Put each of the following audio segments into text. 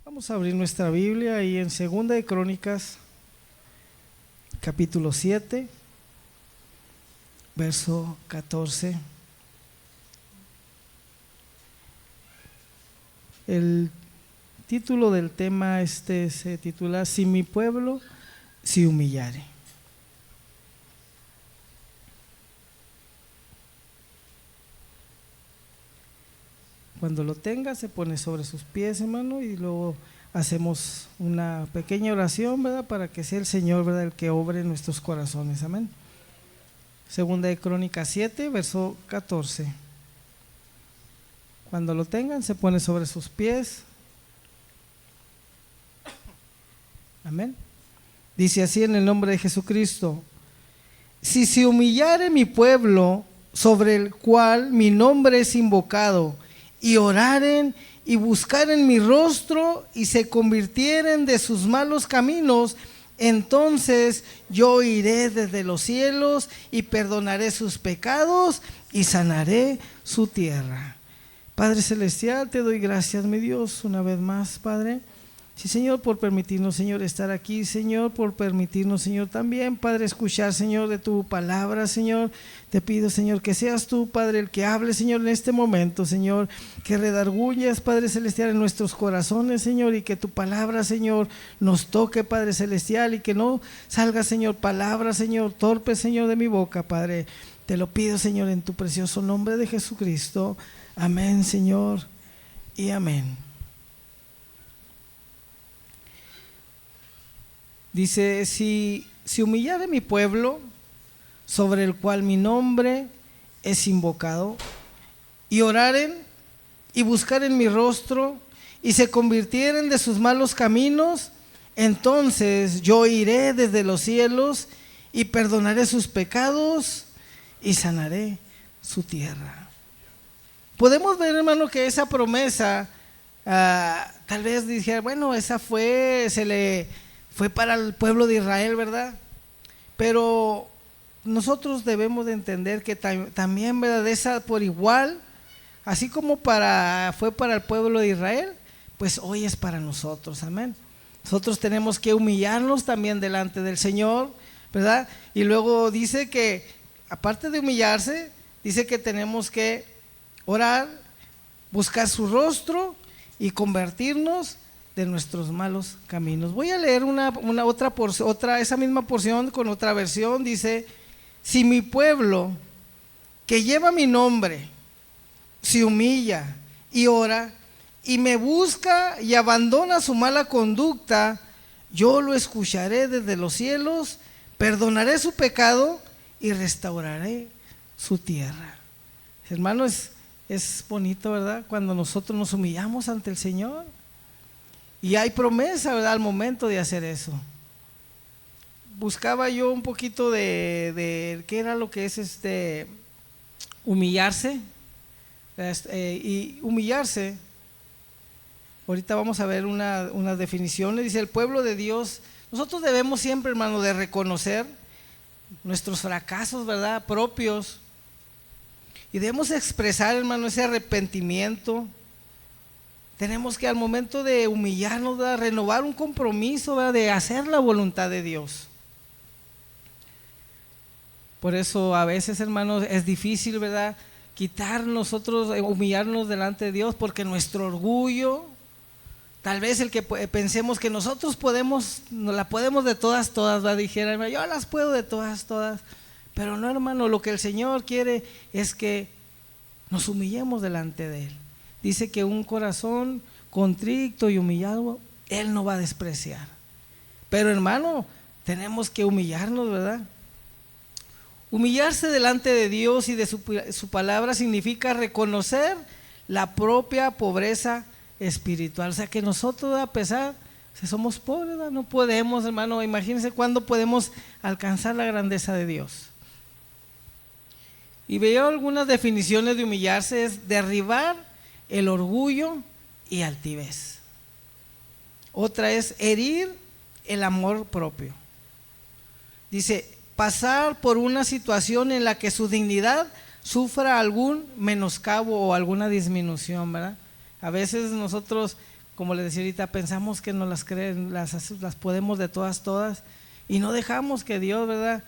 Vamos a abrir nuestra Biblia ahí en Segunda de Crónicas, capítulo 7, verso 14. El título del tema se titula Si mi pueblo se humillare. Cuando lo tenga, se pone sobre sus pies, hermano, y luego hacemos una pequeña oración, ¿verdad? Para que sea el Señor, ¿verdad?, el que obre en nuestros corazones, amén. Segunda de Crónicas 7, verso 14. Cuando lo tengan, se pone sobre sus pies. Amén. Dice así en el nombre de Jesucristo: si se humillare mi pueblo, sobre el cual mi nombre es invocado, y oraren y buscaren mi rostro y se convirtieren de sus malos caminos, entonces yo iré desde los cielos y perdonaré sus pecados y sanaré su tierra. Padre celestial, te doy gracias, mi Dios, una vez más, Padre. Sí, Señor, por permitirnos, Señor, estar aquí, Señor, por permitirnos, Señor, también, Padre, escuchar, Señor, de tu palabra, Señor. Te pido, Señor, que seas tú, Padre, el que hable, Señor, en este momento, Señor, que redargulles, Padre celestial, en nuestros corazones, Señor, y que tu palabra, Señor, nos toque, Padre celestial, y que no salga, Señor, palabra, Señor, torpe, Señor, de mi boca, Padre. Te lo pido, Señor, en tu precioso nombre de Jesucristo. Amén, Señor, y amén. Dice: si humillare mi pueblo, sobre el cual mi nombre es invocado, y oraren y buscaren mi rostro, y se convirtieren de sus malos caminos, entonces yo iré desde los cielos y perdonaré sus pecados y sanaré su tierra. Podemos ver, hermano, que esa promesa, tal vez dijera, bueno, esa fue para el pueblo de Israel, ¿verdad? Pero nosotros debemos de entender que también, ¿verdad?, esa por igual, así como fue para el pueblo de Israel, pues hoy es para nosotros, amén. Nosotros tenemos que humillarnos también delante del Señor, ¿verdad? Y luego dice que, aparte de humillarse, dice que tenemos que orar, buscar su rostro y convertirnos de nuestros malos caminos. Voy a leer esa misma porción con otra versión. Dice: si mi pueblo, que lleva mi nombre, se humilla y ora y me busca y abandona su mala conducta, yo lo escucharé desde los cielos, perdonaré su pecado y restauraré su tierra. Hermano, es bonito, ¿verdad?, cuando nosotros nos humillamos ante el Señor. Y hay promesa, ¿verdad?, al momento de hacer eso. Buscaba yo un poquito de qué era lo que es humillarse. Y humillarse, ahorita vamos a ver unas definiciones. Dice: el pueblo de Dios, nosotros debemos siempre, hermano, de reconocer nuestros fracasos, ¿verdad?, propios. Y debemos expresar, hermano, ese arrepentimiento. Tenemos que, al momento de humillarnos, ¿verdad?, renovar un compromiso, ¿verdad?, de hacer la voluntad de Dios. Por eso a veces, hermanos, es difícil, ¿verdad?, humillarnos delante de Dios, porque nuestro orgullo, tal vez el que pensemos que nosotros la podemos de todas, ¿verdad?, dijera, yo las puedo de todas, pero no, hermano, lo que el Señor quiere es que nos humillemos delante de Él. Dice que un corazón contrito y humillado, Él no va a despreciar. Pero, hermano, tenemos que humillarnos, ¿verdad? Humillarse delante de Dios y de su palabra significa reconocer la propia pobreza espiritual. O sea, que nosotros, a pesar de somos pobres, ¿verdad?, no podemos, hermano, imagínense cuándo podemos alcanzar la grandeza de Dios. Y veo algunas definiciones de humillarse: es derribar el orgullo y altivez. Otra es herir el amor propio. Dice: pasar por una situación en la que su dignidad sufra algún menoscabo o alguna disminución, ¿verdad? A veces nosotros como les decía ahorita, pensamos que nos las creen, las podemos de todas, y no dejamos que Dios, ¿verdad?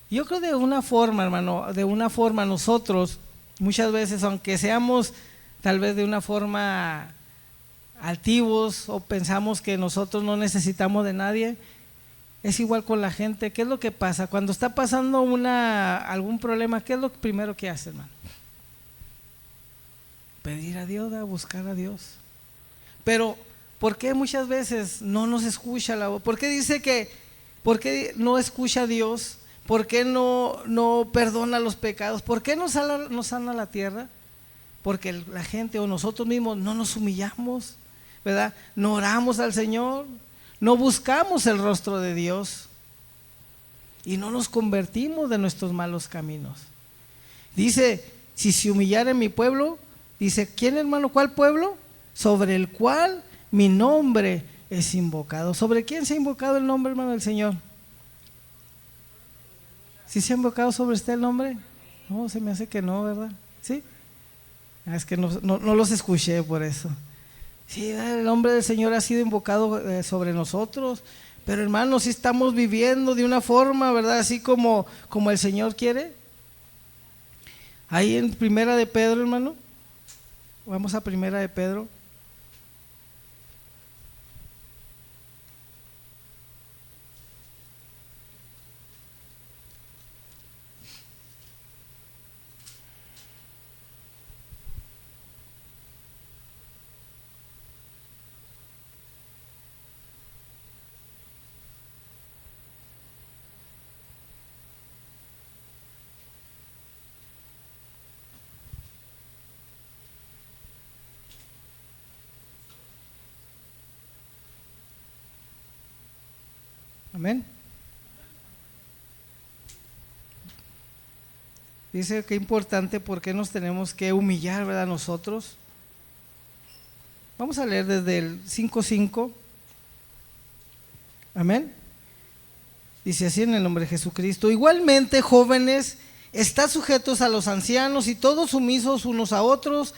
Yo creo de una forma, hermano, de una forma nosotros, muchas veces, aunque seamos tal vez de una forma altivos o pensamos que nosotros no necesitamos de nadie, es igual con la gente. ¿Qué es lo que pasa? Cuando está pasando algún problema, ¿qué es lo primero que hace, hermano? Pedir a Dios, buscar a Dios. Pero, ¿por qué muchas veces no nos escucha la voz? ¿Por qué no escucha a Dios? ¿Por qué no perdona los pecados? ¿Por qué no sana la tierra? Porque la gente o nosotros mismos no nos humillamos, ¿verdad? No oramos al Señor, no buscamos el rostro de Dios y no nos convertimos de nuestros malos caminos. Dice, si se humillare mi pueblo, dice, ¿quién, hermano? ¿Cuál pueblo? Sobre el cual mi nombre es invocado. ¿Sobre quién se ha invocado el nombre, hermano, del Señor? ¿Sí se ha invocado sobre usted el nombre? No, se me hace que no, ¿verdad? ¿Sí? Es que no los escuché por eso. Sí, el nombre del Señor ha sido invocado sobre nosotros, pero hermano, si estamos viviendo de una forma, ¿verdad? Así como el Señor quiere. Ahí en Primera de Pedro, hermano, vamos a Primera de Pedro. Amén. Dice que importante porque nos tenemos que humillar, ¿verdad? Nosotros. Vamos a leer desde el 5:5. Amén. Dice así en el nombre de Jesucristo. Igualmente, jóvenes, estad sujetos a los ancianos y todos sumisos unos a otros,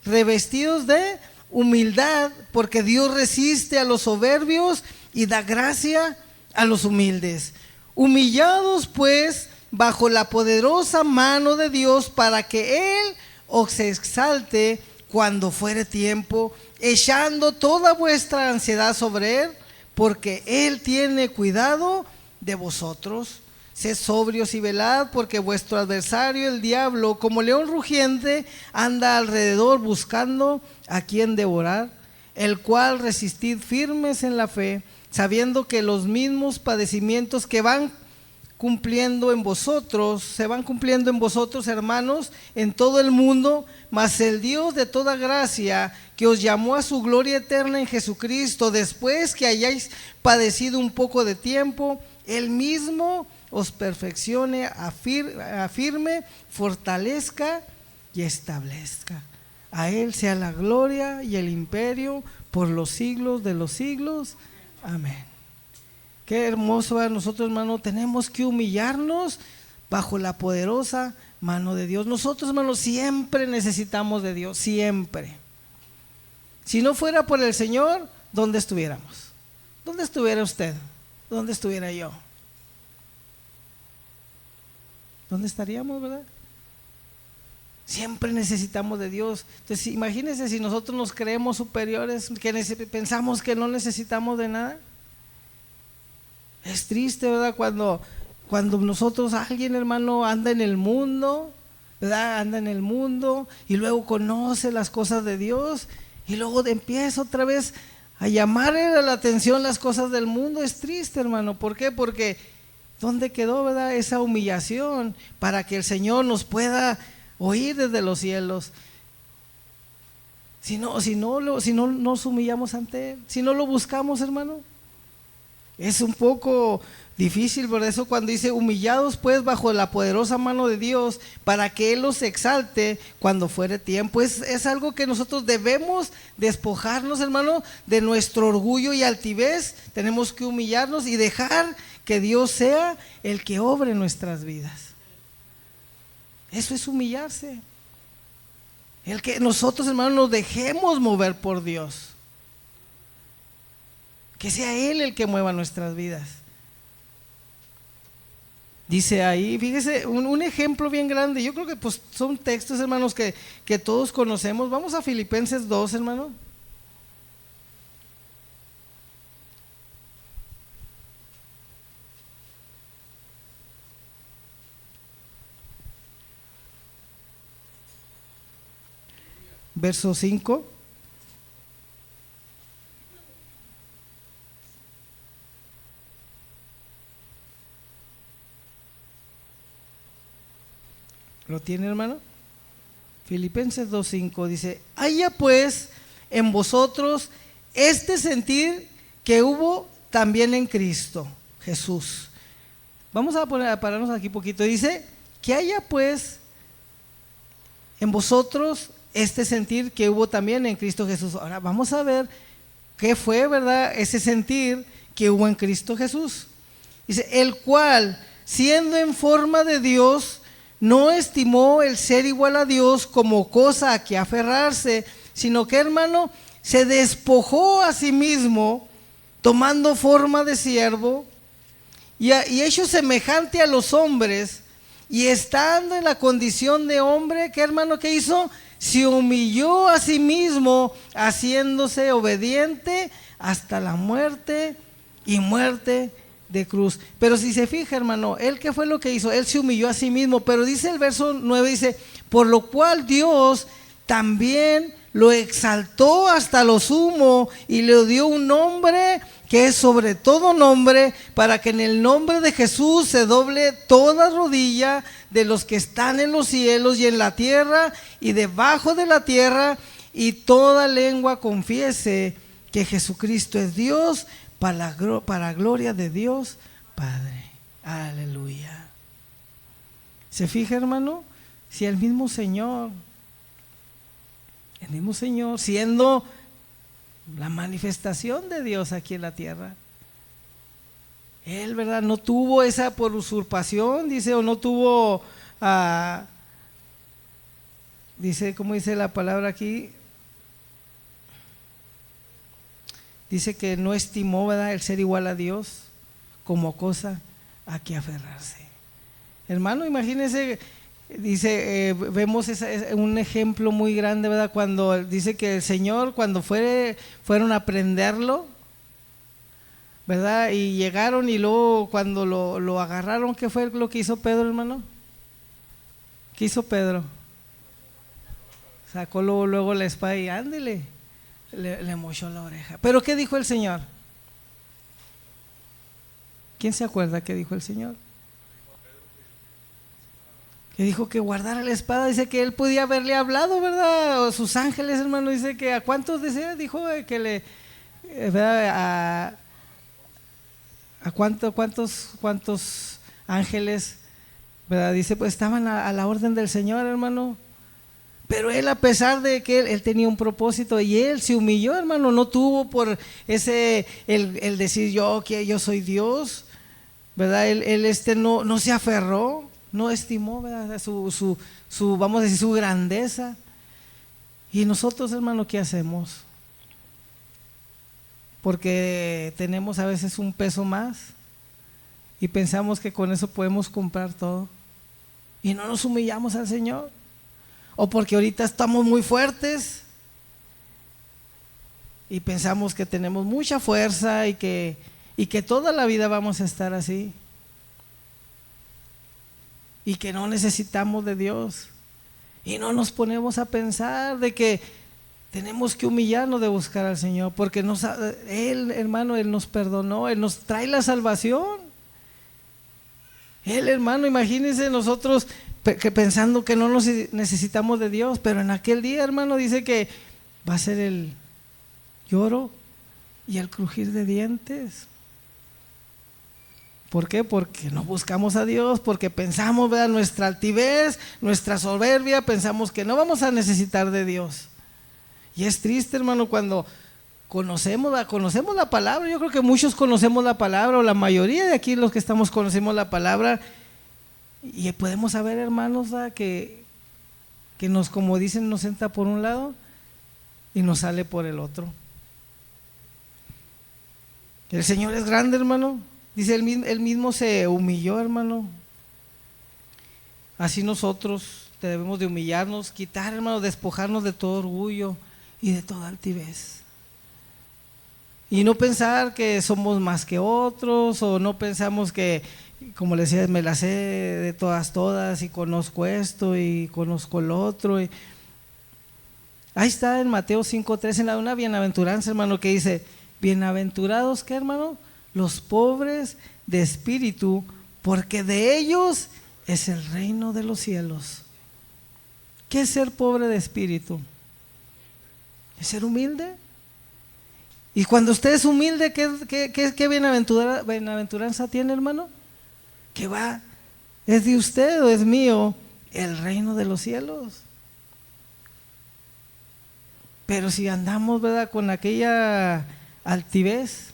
revestidos de humildad, porque Dios resiste a los soberbios y da gracia a los humildes. Humillados pues bajo la poderosa mano de Dios, para que Él os exalte cuando fuere tiempo, echando toda vuestra ansiedad sobre Él, porque Él tiene cuidado de vosotros. Sed sobrios y velad, porque vuestro adversario, el diablo, como león rugiente, anda alrededor buscando a quien devorar, el cual resistid firmes en la fe, sabiendo que los mismos padecimientos que van cumpliendo en vosotros, se van cumpliendo en vosotros, hermanos, en todo el mundo. Mas el Dios de toda gracia, que os llamó a su gloria eterna en Jesucristo, después que hayáis padecido un poco de tiempo, Él mismo os perfeccione, afirme, fortalezca y establezca. A Él sea la gloria y el imperio por los siglos de los siglos. Amén. Qué hermoso a nosotros, hermano. Tenemos que humillarnos bajo la poderosa mano de Dios. Nosotros, hermanos, siempre necesitamos de Dios, siempre. Si no fuera por el Señor, ¿dónde estuviéramos? ¿Dónde estuviera usted? ¿Dónde estuviera yo? ¿Dónde estaríamos, verdad? Siempre necesitamos de Dios. Entonces, imagínense si nosotros nos creemos superiores, que pensamos que no necesitamos de nada. Es triste, ¿verdad? Cuando nosotros, alguien, hermano, anda en el mundo, ¿verdad? Anda en el mundo y luego conoce las cosas de Dios y luego empieza otra vez a llamarle la atención las cosas del mundo. Es triste, hermano. ¿Por qué? Porque ¿dónde quedó, verdad, esa humillación para que el Señor nos pueda oír desde los cielos? Si no nos humillamos ante Él, si no lo buscamos, hermano, es un poco difícil. Por eso cuando dice humillados pues bajo la poderosa mano de Dios, para que Él los exalte cuando fuere tiempo, es algo que nosotros debemos despojarnos, hermano, de nuestro orgullo y altivez. Tenemos que humillarnos y dejar que Dios sea el que obre en nuestras vidas. Eso es humillarse. El que nosotros, hermanos, nos dejemos mover por Dios. Que sea Él el que mueva nuestras vidas. Dice ahí, fíjese, un ejemplo bien grande. Yo creo que pues son textos, hermanos, que todos conocemos. Vamos a Filipenses 2, hermano. Verso 5. ¿Lo tiene, hermano? Filipenses 2:5 dice: haya pues en vosotros este sentir que hubo también en Cristo Jesús. Vamos a pararnos aquí poquito. Dice que haya pues en vosotros este sentir que hubo también en Cristo Jesús. Ahora vamos a ver qué fue, ¿verdad?, ese sentir que hubo en Cristo Jesús. Dice: el cual, siendo en forma de Dios, no estimó el ser igual a Dios como cosa a que aferrarse, sino que, hermano, se despojó a sí mismo, tomando forma de siervo y hecho semejante a los hombres, y estando en la condición de hombre, ¿qué, hermano, qué hizo? Se humilló a sí mismo, haciéndose obediente hasta la muerte, y muerte de cruz. Pero si se fija, hermano, él, ¿qué fue lo que hizo? Él se humilló a sí mismo. Pero dice el verso 9, dice: por lo cual Dios también lo exaltó hasta lo sumo y le dio un nombre que es sobre todo nombre, para que en el nombre de Jesús se doble toda rodilla de los que están en los cielos y en la tierra y debajo de la tierra, y toda lengua confiese que Jesucristo es Dios, para gloria de Dios Padre. Aleluya. ¿Se fija, hermano? Si el mismo Señor, siendo la manifestación de Dios aquí en la tierra, Él, ¿verdad?, no tuvo esa por usurpación, dice, o no tuvo, dice, ¿cómo dice la palabra aquí? Dice que no estimó, ¿verdad?, el ser igual a Dios como cosa a que aferrarse. Hermano, imagínense, dice, vemos un ejemplo muy grande, ¿verdad?, cuando dice que el Señor, cuando fueron a prenderlo, ¿verdad?, y llegaron, y luego cuando lo agarraron, ¿qué fue lo que hizo Pedro, hermano? ¿Qué hizo Pedro? Sacó luego la espada y ándele. Le mochó la oreja. Pero ¿qué dijo el Señor? ¿Quién se acuerda qué dijo el Señor? Que dijo que guardara la espada. Dice que él podía haberle hablado, ¿verdad? O sus ángeles, hermano. Dice que a cuántos desea, dijo que le, ¿verdad?, a cuántos ángeles, ¿verdad? Dice, pues estaban a la orden del Señor, hermano. Pero él, a pesar de que él tenía un propósito, y él se humilló, hermano, no tuvo por el decir que yo soy Dios, ¿verdad? Él no se aferró, no estimó, ¿verdad?, su vamos a decir, su grandeza. Y nosotros, hermano, ¿qué hacemos? Porque tenemos a veces un peso más y pensamos que con eso podemos comprar todo, y no nos humillamos al Señor. O porque ahorita estamos muy fuertes y pensamos que tenemos mucha fuerza y que toda la vida vamos a estar así, y que no necesitamos de Dios, y no nos ponemos a pensar de que tenemos que humillarnos de buscar al Señor, porque Él, hermano, Él nos perdonó, Él nos trae la salvación. Él, hermano, imagínense nosotros que pensando que no nos necesitamos de Dios, pero en aquel día, hermano, dice que va a ser el lloro y el crujir de dientes. ¿Por qué? Porque no buscamos a Dios, porque pensamos, ¿verdad?, nuestra altivez, nuestra soberbia, pensamos que no vamos a necesitar de Dios. Y es triste, hermano, cuando conocemos la palabra. Yo creo que muchos conocemos la palabra, o la mayoría de aquí los que estamos conocemos la palabra, y podemos saber, hermanos, que que nos, como dicen, nos entra por un lado y nos sale por el otro. El Señor es grande, hermano. Dice, él mismo se humilló, hermano. Así nosotros debemos de humillarnos, quitar, hermano, despojarnos de todo orgullo y de toda altivez. Y no pensar que somos más que otros, o no pensamos que, como le decía, me la sé de todas y conozco esto y conozco lo otro. Ahí está en Mateo 5:3, en la una bienaventuranza, hermano, que dice, bienaventurados, ¿qué, hermano? Los pobres de espíritu, porque de ellos es el reino de los cielos. ¿Qué es ser pobre de espíritu? ¿Es ser humilde? Y cuando usted es humilde, ¿qué bienaventuranza tiene, hermano? Que va, ¿es de usted o es mío el reino de los cielos? Pero si andamos, ¿verdad?, con aquella altivez,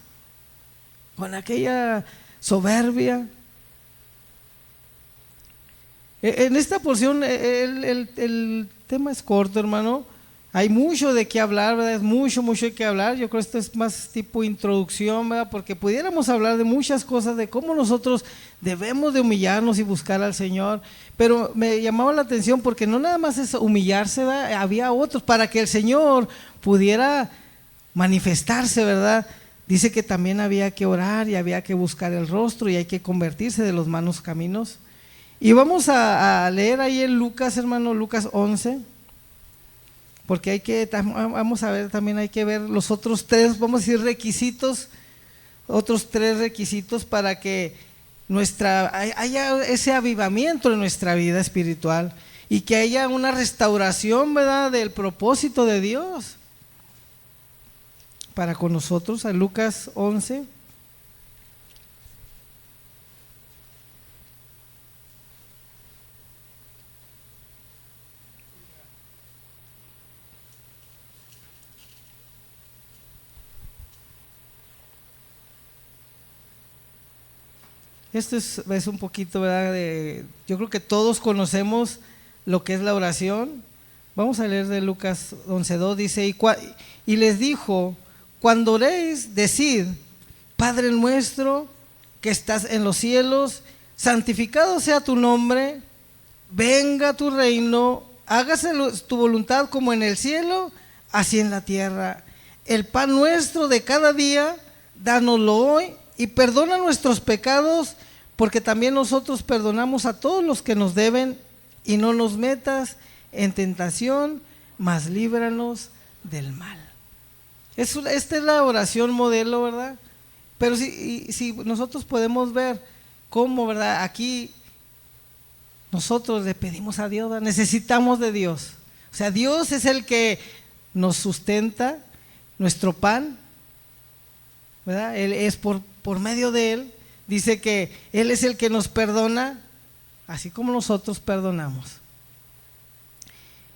con aquella soberbia. En esta porción el tema es corto, hermano. Hay mucho de qué hablar, ¿verdad? Es mucho de qué hablar. Yo creo que esto es más tipo introducción, ¿verdad? Porque pudiéramos hablar de muchas cosas, de cómo nosotros debemos de humillarnos y buscar al Señor. Pero me llamaba la atención porque no nada más es humillarse, ¿verdad? Había otros para que el Señor pudiera manifestarse, ¿verdad? Dice que también había que orar y había que buscar el rostro y hay que convertirse de los malos caminos. Y vamos a leer ahí en Lucas, hermano, Lucas 11. Porque vamos a ver, también hay que ver los otros tres, vamos a decir requisitos, otros tres requisitos para que haya ese avivamiento en nuestra vida espiritual y que haya una restauración, ¿verdad?, del propósito de Dios para con nosotros. A Lucas 11. Esto es un poquito, ¿verdad? Yo creo que todos conocemos lo que es la oración. Vamos a leer de Lucas 11:2, dice, y les dijo, cuando oréis, decid, Padre nuestro que estás en los cielos, santificado sea tu nombre, venga tu reino, hágase tu voluntad como en el cielo, así en la tierra. El pan nuestro de cada día, dánoslo hoy, y perdona nuestros pecados, porque también nosotros perdonamos a todos los que nos deben, y no nos metas en tentación, mas líbranos del mal. Esta es la oración modelo, ¿verdad? Pero si nosotros podemos ver cómo, ¿verdad? Aquí nosotros le pedimos a Dios, ¿verdad? Necesitamos de Dios. O sea, Dios es el que nos sustenta, nuestro pan, ¿verdad? Él es por medio de Él. Dice que Él es el que nos perdona, así como nosotros perdonamos.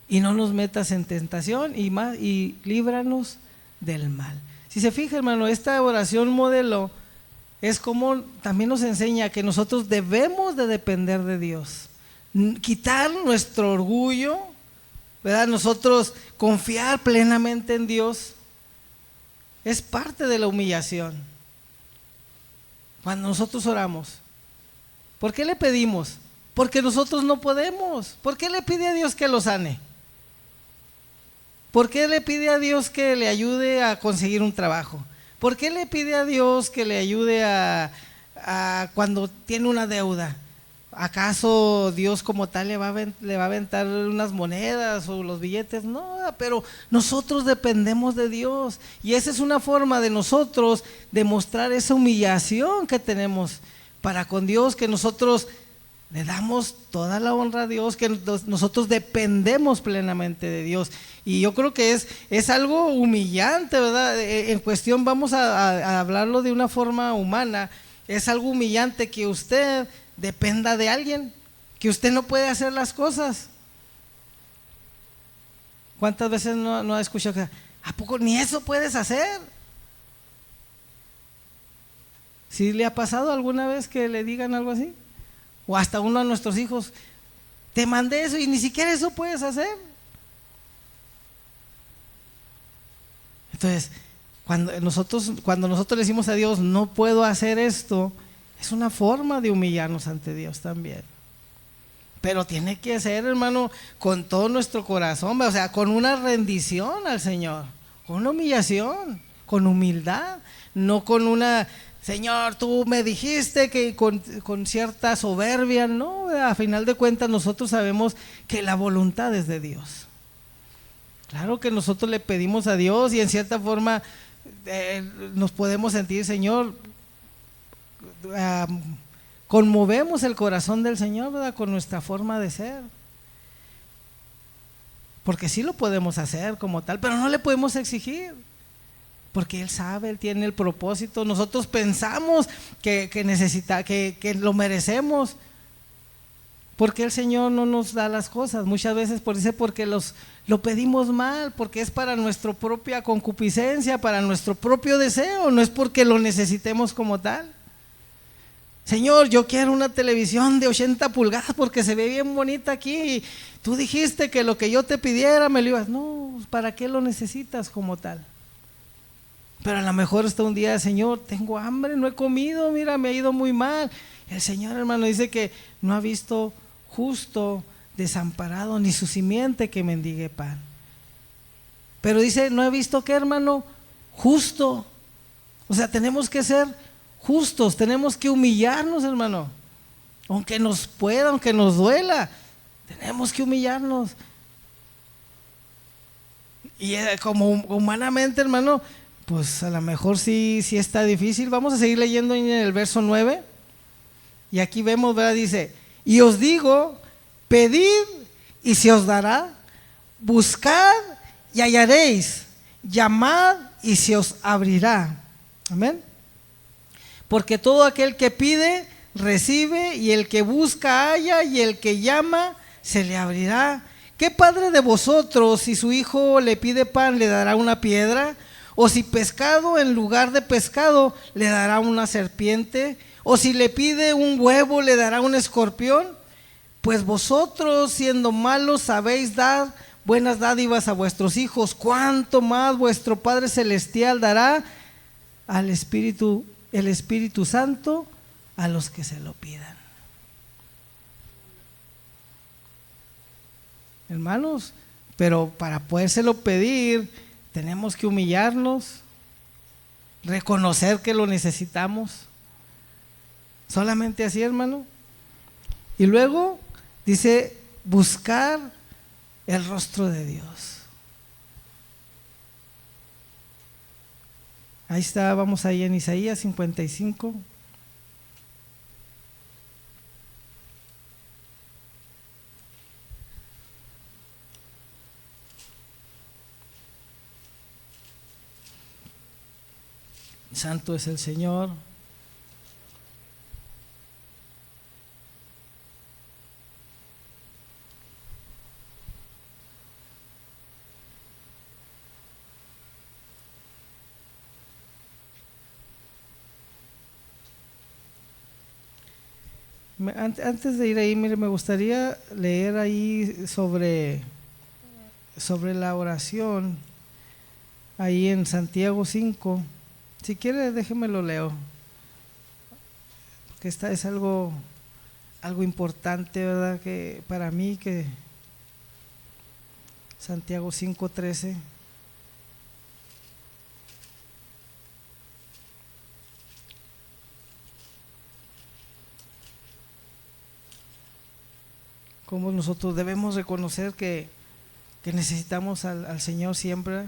Y no nos metas en tentación y líbranos del mal. Si se fija, hermano, esta oración modelo es como también nos enseña que nosotros debemos de depender de Dios. Quitar nuestro orgullo, ¿verdad? Nosotros confiar plenamente en Dios es parte de la humillación. Cuando nosotros oramos, ¿por qué le pedimos? Porque nosotros no podemos. ¿Por qué le pide a Dios que lo sane? ¿Por qué le pide a Dios que le ayude a conseguir un trabajo? ¿Por qué le pide a Dios que le ayude a cuando tiene una deuda? ¿Acaso Dios como tal le va a aventar unas monedas o los billetes? No, pero nosotros dependemos de Dios y esa es una forma de nosotros demostrar esa humillación que tenemos para con Dios, que nosotros le damos toda la honra a Dios, que nosotros dependemos plenamente de Dios. Y yo creo que es algo humillante, ¿verdad? En cuestión, vamos a hablarlo de una forma humana, es algo humillante que usted dependa de alguien, que usted no puede hacer las cosas. ¿Cuántas veces no ha escuchado que, ¿a poco ni eso puedes hacer? ¿Sí le ha pasado alguna vez que le digan algo así? O hasta uno de nuestros hijos, te mandé eso y ni siquiera eso puedes hacer. Entonces, cuando nosotros le decimos a Dios, no puedo hacer esto, es una forma de humillarnos ante Dios también. Pero tiene que ser, hermano, con todo nuestro corazón, o sea, con una rendición al Señor, con una humillación, con humildad, no con una, Señor, tú me dijiste que con cierta soberbia, no, a final de cuentas nosotros sabemos que la voluntad es de Dios. Claro que nosotros le pedimos a Dios y en cierta forma nos podemos sentir, Señor, conmovemos el corazón del Señor, ¿verdad? Con nuestra forma de ser, porque sí lo podemos hacer como tal, pero no le podemos exigir, porque Él sabe, Él tiene el propósito. Nosotros pensamos que lo merecemos, porque el Señor no nos da las cosas muchas veces porque lo pedimos mal, porque es para nuestra propia concupiscencia, para nuestro propio deseo, no es porque lo necesitemos como tal. Señor, yo quiero una televisión de 80 pulgadas porque se ve bien bonita aquí. Tú dijiste que lo que yo te pidiera me lo ibas. No, ¿para qué lo necesitas como tal? Pero a lo mejor está un día, Señor, tengo hambre, no he comido, mira, me ha ido muy mal. El Señor, hermano, dice que no ha visto justo desamparado ni su simiente que mendigue pan. Pero dice, no he visto ¿qué, hermano? Justo. O sea, tenemos que ser justos, tenemos que humillarnos, hermano, aunque nos pueda, aunque nos duela, tenemos que humillarnos. Y como humanamente, hermano, pues a lo mejor sí está difícil. Vamos a seguir leyendo en el verso 9 y aquí vemos, ¿verdad? Dice, y os digo, pedid y se os dará, buscad y hallaréis, llamad y se os abrirá. Amén. Porque todo aquel que pide, recibe, y el que busca, halla, y el que llama, se le abrirá. ¿Qué padre de vosotros, si su hijo le pide pan, le dará una piedra? ¿O si pescado, en lugar de pescado, le dará una serpiente? ¿O si le pide un huevo, le dará un escorpión? Pues vosotros, siendo malos, sabéis dar buenas dádivas a vuestros hijos. ¿Cuánto más vuestro Padre Celestial dará el Espíritu Santo a los que se lo pidan? Hermanos, pero para podérselo pedir tenemos que humillarnos, reconocer que lo necesitamos, solamente así, hermano. Y luego dice, buscar el rostro de Dios. Ahí está, vamos ahí en Isaías 55. Santo es el Señor. Antes de ir ahí, mire, me gustaría leer ahí sobre la oración, ahí en Santiago 5. Si quiere, déjeme lo leo, porque esta es algo importante, ¿verdad? Que para mí, que Santiago 5:13. Como nosotros debemos reconocer que necesitamos al Señor siempre.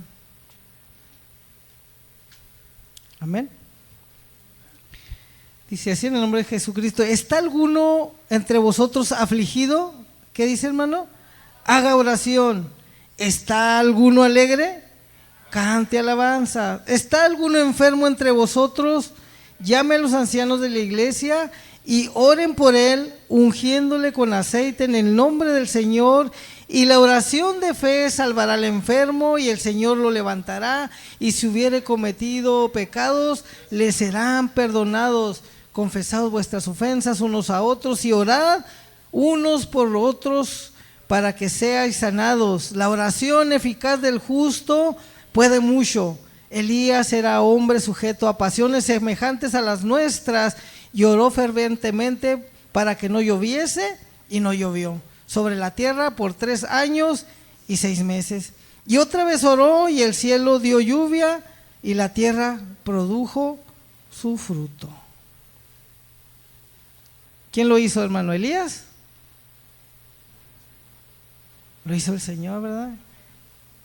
Amén. Dice así en el nombre de Jesucristo: ¿está alguno entre vosotros afligido? ¿Qué dice, hermano? Haga oración. ¿Está alguno alegre? Cante alabanza. ¿Está alguno enfermo entre vosotros? Llame a los ancianos de la iglesia y oren por él, ungiéndole con aceite en el nombre del Señor. Y la oración de fe salvará al enfermo, y el Señor lo levantará. Y si hubiere cometido pecados, le serán perdonados. Confesad vuestras ofensas unos a otros y orad unos por otros, para que seáis sanados. La oración eficaz del justo puede mucho. Elías era hombre sujeto a pasiones semejantes a las nuestras y oró fervientemente para que no lloviese, y no llovió sobre la tierra por 3 años y 6 meses. Y otra vez oró, y el cielo dio lluvia, y la tierra produjo su fruto. ¿Quién lo hizo, hermano? ¿Elías? Lo hizo el Señor, ¿verdad?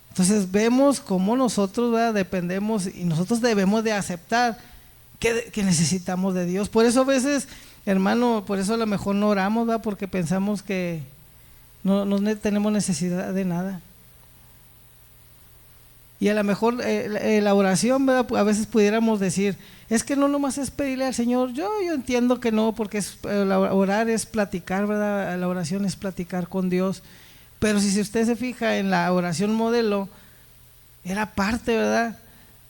Entonces vemos cómo nosotros, ¿verdad?, dependemos, y nosotros debemos de aceptar que necesitamos de Dios. Por eso a veces, hermano, por eso a lo mejor no oramos, ¿verdad?, porque pensamos que no tenemos necesidad de nada. Y a lo mejor la oración, ¿verdad?, a veces pudiéramos decir, es que no nomás es pedirle al Señor. Yo entiendo que no, porque orar es platicar, ¿verdad? La oración es platicar con Dios. Pero si usted se fija en la oración modelo, era parte, ¿verdad?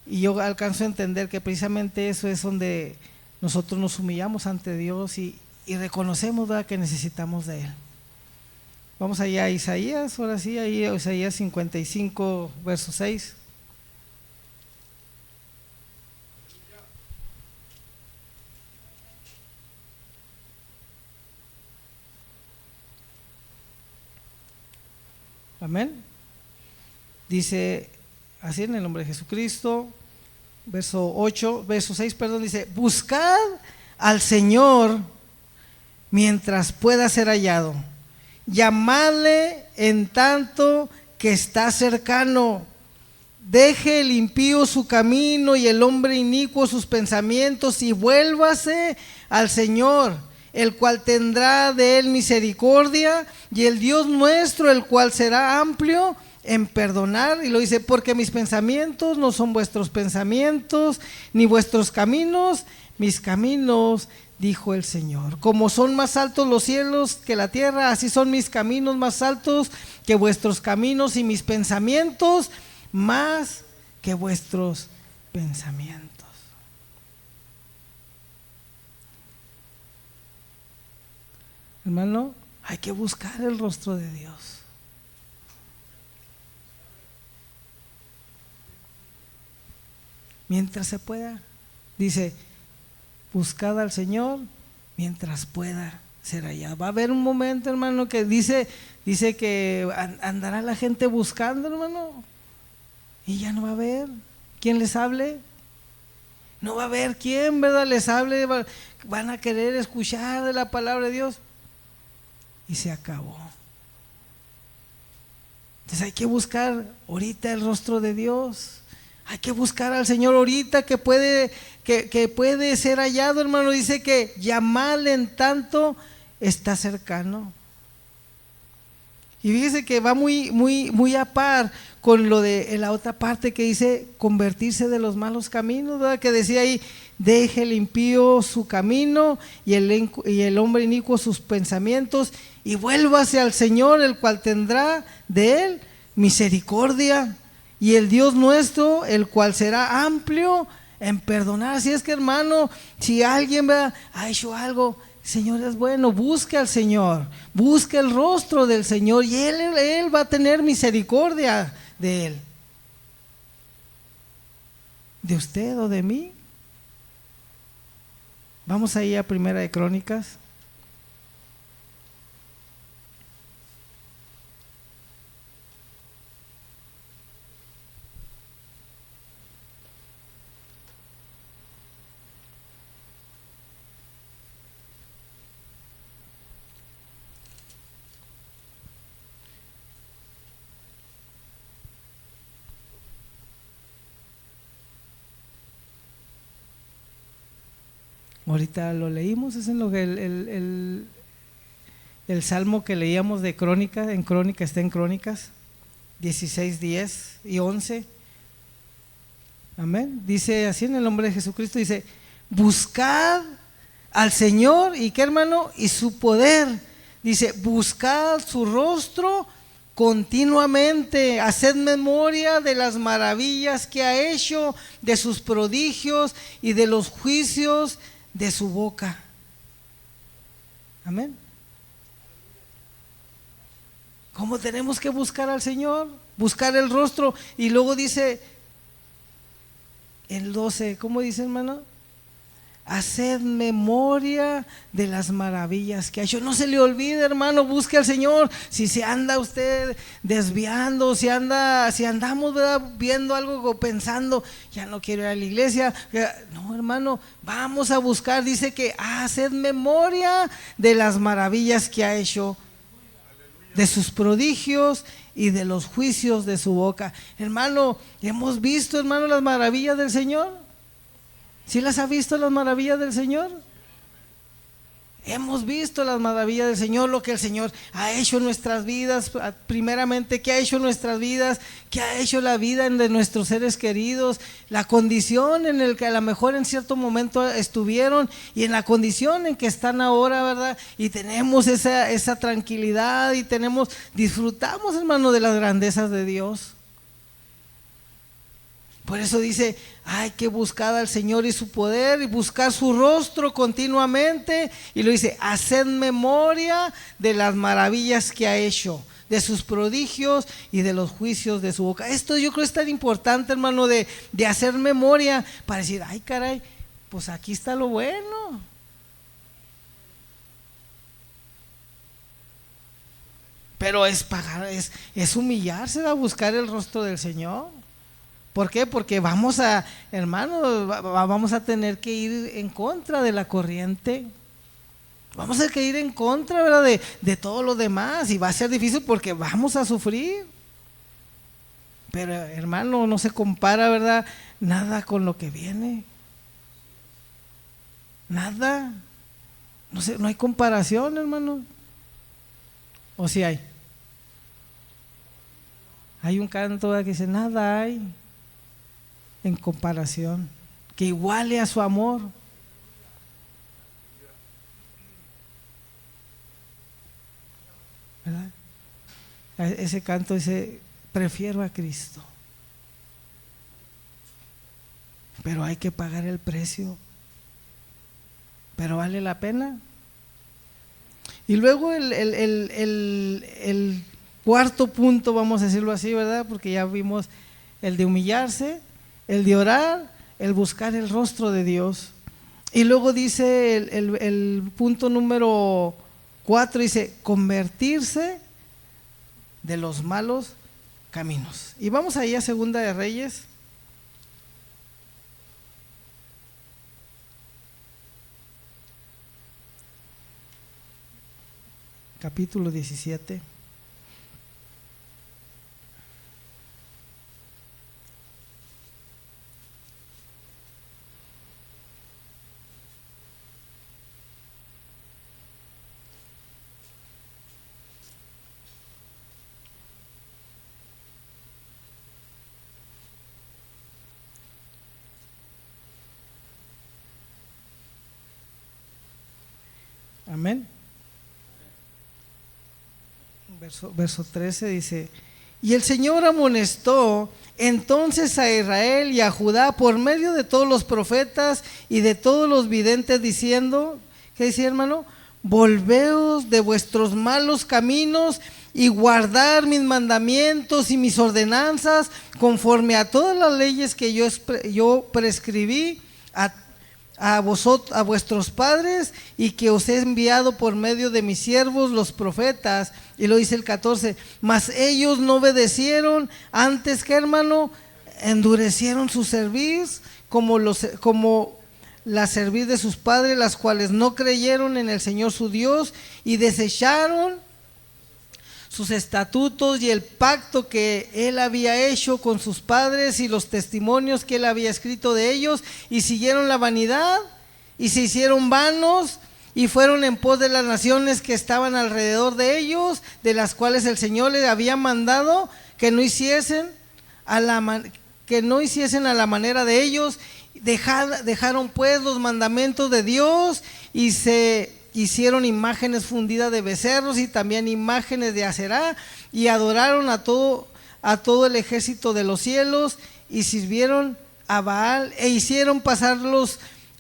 Y yo alcanzo a entender que precisamente eso es donde nosotros nos humillamos ante Dios y reconocemos, ¿verdad?, que necesitamos de Él. Vamos allá a Isaías, ahora sí, ahí Isaías 55, verso 6. Amén. Dice así en el nombre de Jesucristo, verso 6, perdón, dice: buscad al Señor mientras pueda ser hallado, llamadle en tanto que está cercano. Deje el impío su camino y el hombre inicuo sus pensamientos, y vuélvase al Señor, el cual tendrá de él misericordia, y el Dios nuestro, el cual será amplio en perdonar. Y lo dice: porque mis pensamientos no son vuestros pensamientos, ni vuestros caminos mis caminos, dijo el Señor. Como son más altos los cielos que la tierra, así son mis caminos más altos que vuestros caminos, y mis pensamientos más que vuestros pensamientos. Hermano, hay que buscar el rostro de Dios. Mientras se pueda. Dice: buscad al Señor mientras pueda ser hallado. Va a haber un momento, hermano, que dice que andará la gente buscando, hermano, y ya no va a haber quien les hable. No va a haber quien, ¿verdad?, les hable. Van a querer escuchar de la palabra de Dios, y se acabó. Entonces hay que buscar ahorita el rostro de Dios. Hay que buscar al Señor ahorita, que puede ser hallado, hermano. Dice que llamarle en tanto está cercano. Y fíjese que va muy a par con lo de la otra parte que dice convertirse de los malos caminos, ¿verdad? Que decía ahí: deje el impío su camino y el hombre inicuo sus pensamientos, y vuélvase al Señor, el cual tendrá de él misericordia, y el Dios nuestro, el cual será amplio en perdonar. Así es que, hermano, si alguien ha hecho algo, el Señor es bueno, busque al Señor, busque el rostro del Señor, y Él va a tener misericordia de él. ¿De usted o de mí? Vamos ahí a Primera de Crónicas. Ahorita lo leímos, es en lo que el salmo que leíamos de Crónicas, en Crónica, está en Crónicas 16, 10 y 11. Amén. Dice así en el nombre de Jesucristo, dice: buscad al Señor, ¿y qué, hermano? Y su poder. Dice: buscad su rostro continuamente, haced memoria de las maravillas que ha hecho, de sus prodigios y de los juicios de su boca. Amén. ¿Cómo tenemos que buscar al Señor? Buscar el rostro. Y luego dice el 12, ¿cómo dice, hermano? Haced memoria de las maravillas que ha hecho. No se le olvide, hermano, busque al Señor. Si se anda usted desviando, si andamos, ¿verdad?, viendo algo o pensando, ya no quiero ir a la iglesia. No, hermano, vamos a buscar. Dice que haced memoria de las maravillas que ha hecho, de sus prodigios y de los juicios de su boca. Hermano, hemos visto, hermano, las maravillas del Señor. ¿Sí las ha visto las maravillas del Señor? Hemos visto las maravillas del Señor, lo que el Señor ha hecho en nuestras vidas. Primeramente, ¿qué ha hecho en nuestras vidas? ¿Qué ha hecho la vida de nuestros seres queridos? La condición en la que a lo mejor en cierto momento estuvieron y en la condición en que están ahora, ¿verdad? Y tenemos esa tranquilidad y disfrutamos, hermano, de las grandezas de Dios. Por eso dice, hay que buscar al Señor y su poder y buscar su rostro continuamente. Y lo dice, haced memoria de las maravillas que ha hecho, de sus prodigios y de los juicios de su boca. Esto yo creo es tan importante, hermano, de hacer memoria para decir, ay caray, pues aquí está lo bueno. Pero es humillarse a buscar el rostro del Señor. ¿Por qué? Porque vamos a tener que ir en contra de la corriente. Vamos a tener que ir en contra, ¿verdad?, de todo lo demás. Y va a ser difícil porque vamos a sufrir. Pero, hermano, no se compara, ¿verdad?, nada con lo que viene. Nada. No hay comparación, hermano. ¿O sí hay? Hay un canto, ¿verdad?, que dice, nada hay en comparación que iguale a su amor. ¿Verdad? Ese canto dice, prefiero a Cristo, pero hay que pagar el precio, pero vale la pena. Y luego el cuarto punto, vamos a decirlo así, ¿verdad?, porque ya vimos el de humillarse, el de orar, el buscar el rostro de Dios. Y luego dice el punto número 4, dice convertirse de los malos caminos. Y vamos ahí a Segunda de Reyes. Capítulo 17. Amén. Verso 13 dice, y el Señor amonestó entonces a Israel y a Judá por medio de todos los profetas y de todos los videntes, diciendo, ¿qué dice, hermano? Volveos de vuestros malos caminos y guardar mis mandamientos y mis ordenanzas conforme a todas las leyes que yo prescribí a vuestros padres y que os he enviado por medio de mis siervos los profetas. Y lo dice el 14, mas ellos no obedecieron, antes que, hermano, endurecieron su cerviz como la cerviz de sus padres, las cuales no creyeron en el Señor su Dios y desecharon sus estatutos y el pacto que él había hecho con sus padres y los testimonios que él había escrito de ellos, y siguieron la vanidad y se hicieron vanos y fueron en pos de las naciones que estaban alrededor de ellos, de las cuales el Señor les había mandado que no hiciesen a la manera de ellos. Dejaron pues los mandamientos de Dios y se hicieron imágenes fundidas de becerros y también imágenes de Aserá, y adoraron a todo el ejército de los cielos y sirvieron a Baal, e hicieron pasar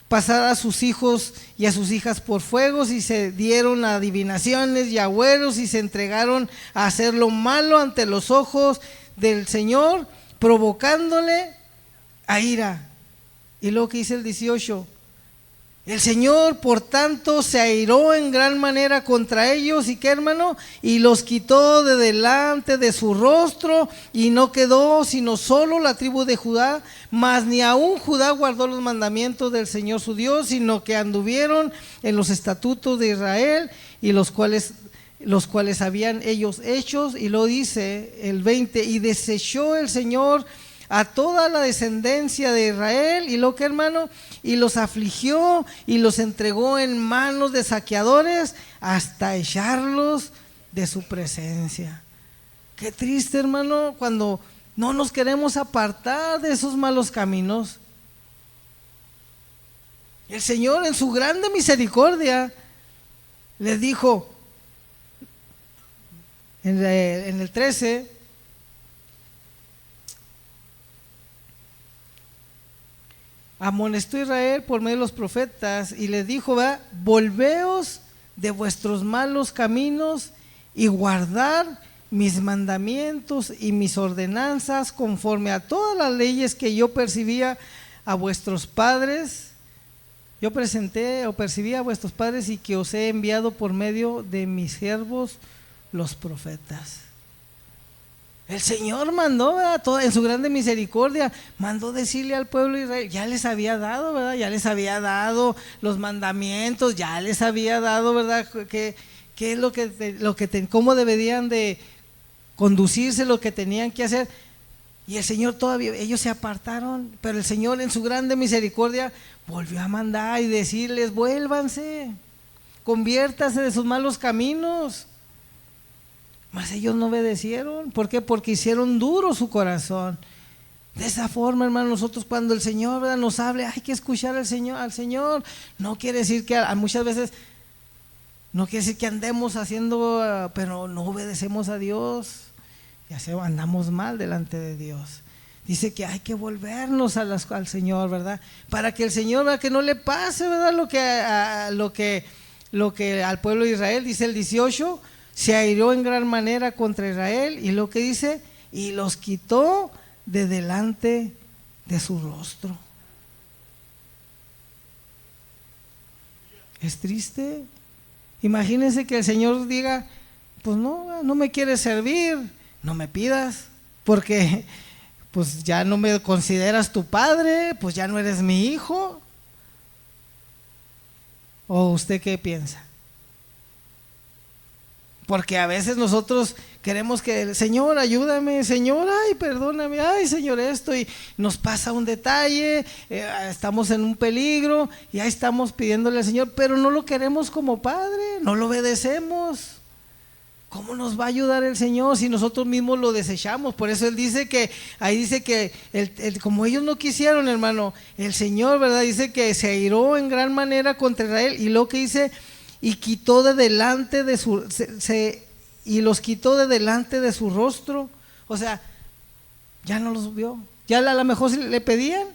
pasar a sus hijos y a sus hijas por fuegos, y se dieron a adivinaciones y agüeros, y se entregaron a hacer lo malo ante los ojos del Señor, provocándole a ira. Y luego que dice el 18: el Señor, por tanto, se airó en gran manera contra ellos, ¿y qué, hermano? Y los quitó de delante de su rostro, y no quedó sino solo la tribu de Judá, mas ni aún Judá guardó los mandamientos del Señor su Dios, sino que anduvieron en los estatutos de Israel, y los cuales habían ellos hechos. Y lo dice el 20: y desechó el Señor a toda la descendencia de Israel, y lo que, hermano, y los afligió y los entregó en manos de saqueadores hasta echarlos de su presencia. Qué triste, hermano, cuando no nos queremos apartar de esos malos caminos. El Señor, en su grande misericordia, les dijo en el 13: amonestó Israel por medio de los profetas, y les dijo: volveos de vuestros malos caminos y guardar mis mandamientos y mis ordenanzas, conforme a todas las leyes que yo percibía a vuestros padres. Yo presenté o percibí a vuestros padres, y que os he enviado por medio de mis siervos los profetas. El Señor mandó, ¿verdad? En su grande misericordia, mandó decirle al pueblo de Israel, ya les había dado, ¿verdad? Ya les había dado los mandamientos, ya les había dado, ¿verdad? ¿Qué es cómo deberían de conducirse, lo que tenían que hacer? Y el Señor todavía, ellos se apartaron, pero el Señor, en su grande misericordia, volvió a mandar y decirles: vuélvanse, conviértase de sus malos caminos. Mas ellos no obedecieron. ¿Por qué? Porque hicieron duro su corazón. De esa forma, hermano, nosotros cuando el Señor, ¿verdad?, nos hable, hay que escuchar al Señor. No quiere decir que muchas veces, no quiere decir que andemos haciendo, pero no obedecemos a Dios, andamos mal delante de Dios. Dice que hay que volvernos al Señor, ¿verdad? Para que el Señor, ¿verdad?, que no le pase, ¿verdad?, lo que al pueblo de Israel. Dice el 18: se airó en gran manera contra Israel, y lo que dice: y los quitó de delante de su rostro. Es triste. Imagínense que el Señor diga: pues no me quieres servir, no me pidas, porque pues ya no me consideras tu padre, pues ya no eres mi hijo. ¿O usted qué piensa? Porque a veces nosotros queremos que: Señor, ayúdame, Señor, ay, perdóname, ay, Señor, esto, y nos pasa un detalle, estamos en un peligro, y ahí estamos pidiéndole al Señor, pero no lo queremos como Padre, no lo obedecemos. ¿Cómo nos va a ayudar el Señor si nosotros mismos lo desechamos? Por eso Él dice que, ahí dice que como ellos no quisieron, hermano, el Señor, ¿verdad?, dice que se airó en gran manera contra Israel, y lo que dice: y quitó de delante de y los quitó de delante de su rostro. O sea, ya no los vio. Ya a lo mejor si le pedían,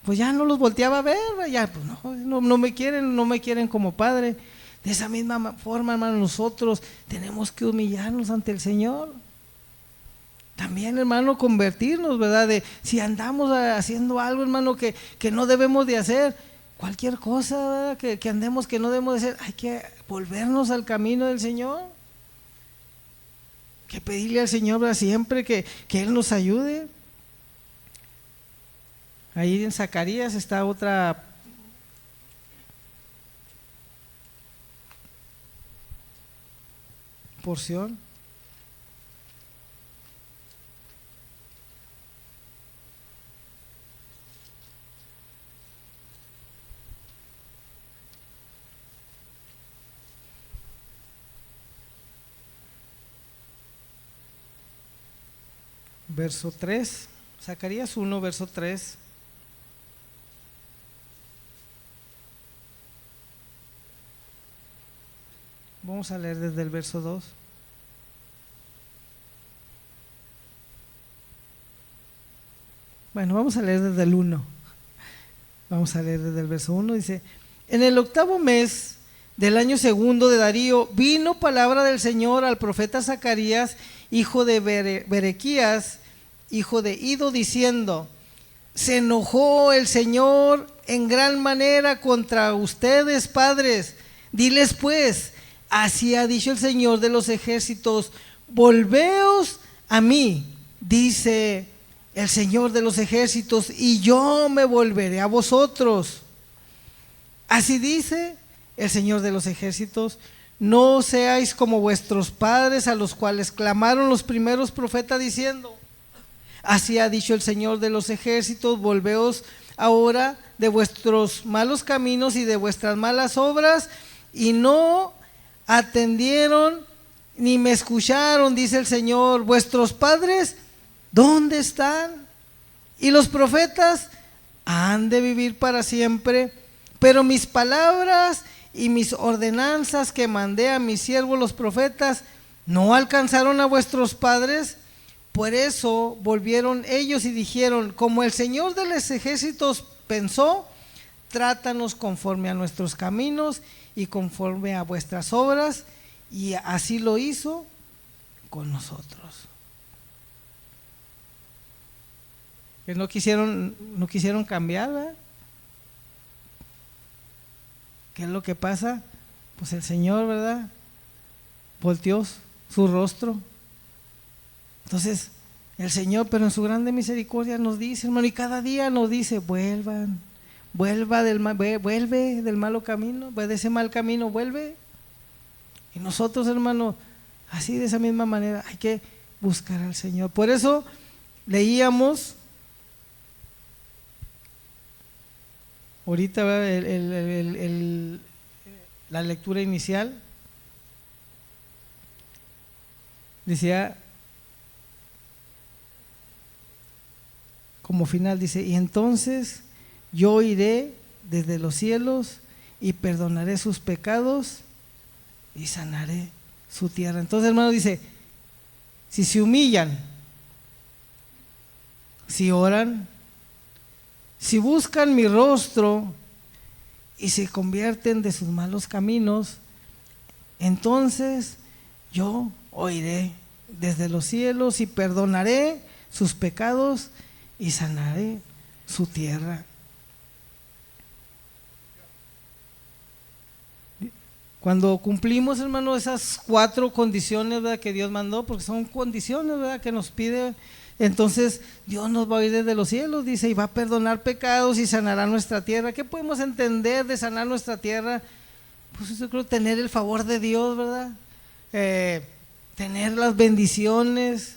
pues ya no los volteaba a ver, ya pues no me quieren como padre. De esa misma forma, hermano, nosotros tenemos que humillarnos ante el Señor. También, hermano, convertirnos, ¿verdad? Si andamos haciendo algo, hermano, que no debemos de hacer, cualquier cosa, ¿verdad?, que andemos que no debemos de hacer, hay que volvernos al camino del Señor. Que pedirle al Señor, ¿verdad?, siempre que Él nos ayude. Ahí en Zacarías está otra porción. Verso 3, Zacarías 1, verso 3. Vamos a leer desde el verso 2. Bueno, vamos a leer desde el 1. Vamos a leer desde el verso 1, dice: en el 8º mes del año 2 de Darío, vino palabra del Señor al profeta Zacarías, hijo de Berequías, hijo de Ido, diciendo: se enojó el Señor en gran manera contra ustedes, padres. Diles pues, así ha dicho el Señor de los ejércitos: volveos a mí, dice el Señor de los ejércitos, y yo me volveré a vosotros. Así dice el Señor de los ejércitos: no seáis como vuestros padres, a los cuales clamaron los primeros profetas diciendo: así ha dicho el Señor de los ejércitos, volveos ahora de vuestros malos caminos y de vuestras malas obras. Y no atendieron ni me escucharon, dice el Señor. Vuestros padres, ¿dónde están? Y los profetas han de vivir para siempre. Pero mis palabras y mis ordenanzas que mandé a mis siervos los profetas no alcanzaron a vuestros padres. Por eso volvieron ellos y dijeron: como el Señor de los ejércitos pensó, trátanos conforme a nuestros caminos y conforme a vuestras obras. Y así lo hizo con nosotros. Que no quisieron cambiar, ¿verdad? ¿Qué es lo que pasa? Pues el Señor, ¿verdad?, volteó su rostro. Entonces el Señor, pero en su grande misericordia, nos dice, hermano, y cada día nos dice: vuelve del malo camino, de ese mal camino, vuelve. Y nosotros, hermano, así de esa misma manera hay que buscar al Señor. Por eso leíamos ahorita, ¿verdad?, la lectura inicial decía, como final dice: y entonces yo iré desde los cielos y perdonaré sus pecados y sanaré su tierra. Entonces, hermano, dice: si se humillan, si oran, si buscan mi rostro y se convierten de sus malos caminos, entonces yo oiré desde los cielos y perdonaré sus pecados y sanaré su tierra. Cuando cumplimos, hermano, esas 4 condiciones, ¿verdad?, que Dios mandó, porque son condiciones, ¿verdad?, que nos pide, entonces Dios nos va a oír desde los cielos, dice, y va a perdonar pecados y sanará nuestra tierra. ¿Qué podemos entender de sanar nuestra tierra? Pues yo creo tener el favor de Dios, ¿verdad? Tener las bendiciones,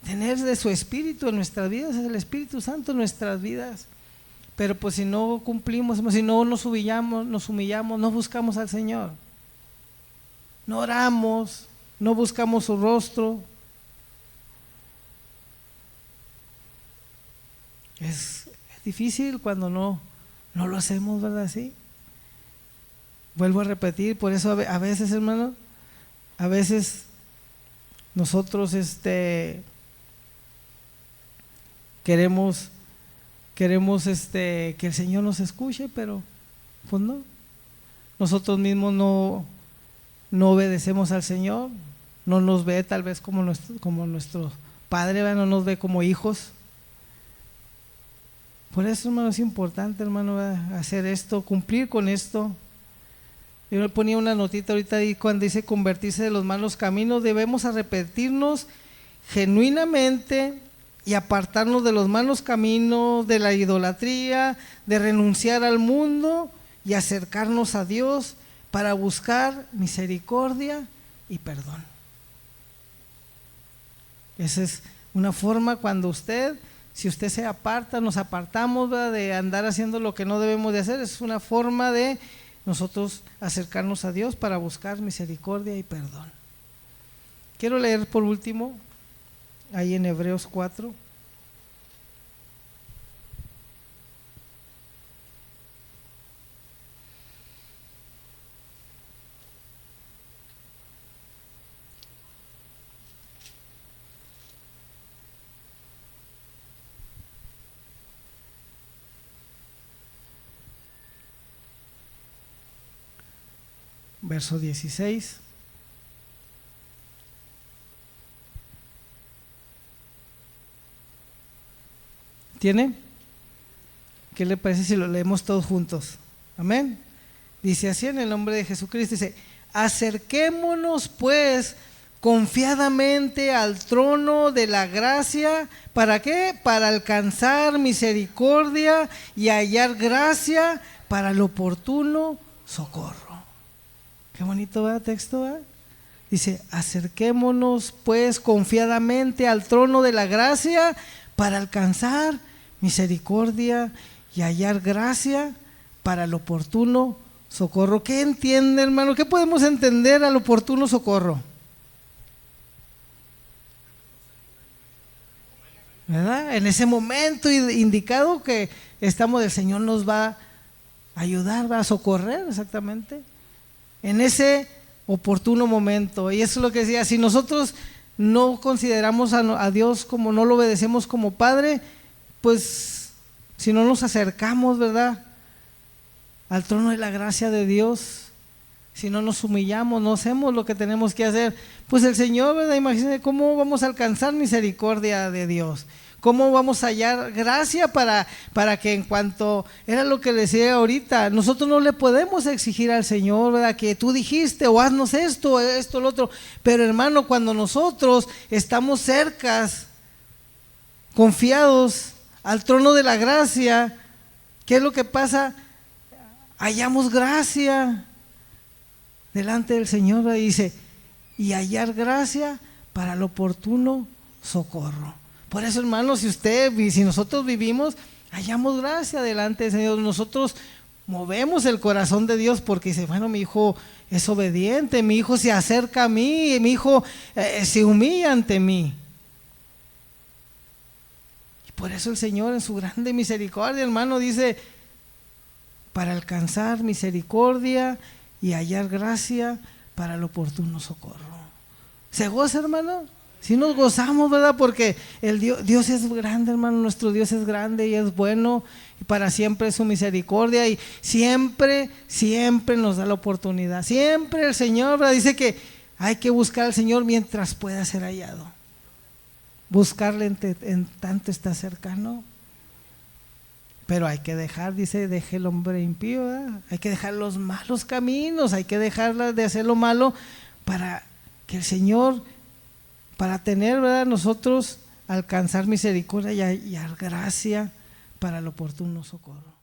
tener de su Espíritu en nuestras vidas, es el Espíritu Santo en nuestras vidas. Pero pues si no cumplimos, si no nos humillamos, no buscamos al Señor, no oramos, no buscamos su rostro, es difícil cuando no lo hacemos, ¿verdad? Así. Vuelvo a repetir, por eso a veces, hermano, a veces nosotros queremos que el Señor nos escuche, pero pues no, nosotros mismos no obedecemos al Señor, no nos ve tal vez como nuestro Padre, ¿verdad?, no nos ve como hijos. Por eso, hermano, es importante, hermano, ¿verdad?, hacer esto, cumplir con esto. Yo le ponía una notita ahorita ahí cuando dice convertirse de los malos caminos. Debemos arrepentirnos genuinamente y apartarnos de los malos caminos, de la idolatría, de renunciar al mundo y acercarnos a Dios para buscar misericordia y perdón. Esa es una forma cuando si usted se aparta, nos apartamos, ¿verdad?, de andar haciendo lo que no debemos de hacer. Es una forma de nosotros acercarnos a Dios para buscar misericordia y perdón. Quiero leer por último ahí en Hebreos 4. verso 16. ¿Tiene? ¿Qué le parece si lo leemos todos juntos? Amén. Dice así en el nombre de Jesucristo, dice: acerquémonos pues confiadamente al trono de la gracia. ¿Para qué? Para alcanzar misericordia y hallar gracia para el oportuno socorro. Qué bonito va el texto, ¿eh? Dice: acerquémonos pues confiadamente al trono de la gracia para alcanzar misericordia y hallar gracia para el oportuno socorro. ¿Qué entiende, hermano? ¿Qué podemos entender al oportuno socorro? ¿Verdad? En ese momento indicado que estamos, el Señor nos va a ayudar, va a socorrer, exactamente, en ese oportuno momento. Y eso es lo que decía: si nosotros no consideramos a Dios, como no lo obedecemos como Padre, pues si no nos acercamos, ¿verdad?, al trono de la gracia de Dios, si no nos humillamos, no hacemos lo que tenemos que hacer, pues el Señor, ¿verdad?, imagínense cómo vamos a alcanzar misericordia de Dios, cómo vamos a hallar gracia para que, en cuanto, era lo que decía ahorita, nosotros no le podemos exigir al Señor, ¿verdad?, que tú dijiste o haznos esto, lo otro, pero hermano, cuando nosotros estamos cercas, confiados al trono de la gracia, ¿qué es lo que pasa? Hallamos gracia delante del Señor, ¿verdad? Y dice: y hallar gracia para el oportuno socorro. Por eso, hermano, si nosotros vivimos, hallamos gracia delante del Señor. Nosotros movemos el corazón de Dios porque dice: bueno, mi hijo es obediente, mi hijo se acerca a mí, mi hijo se humilla ante mí. Y por eso el Señor, en su grande misericordia, hermano, dice: para alcanzar misericordia y hallar gracia para el oportuno socorro. ¿Se goza, hermano? Si nos gozamos, ¿verdad? Porque Dios es grande, hermano, nuestro Dios es grande y es bueno, y para siempre es su misericordia, y siempre nos da la oportunidad. Siempre el Señor, ¿verdad?, dice que hay que buscar al Señor mientras pueda ser hallado. Buscarle en tanto está cercano. Pero hay que dejar, dice: deje el hombre impío, ¿verdad? Hay que dejar los malos caminos, hay que dejar de hacer lo malo para que el Señor, para tener, ¿verdad?, nosotros alcanzar misericordia y hallar gracia para el oportuno socorro.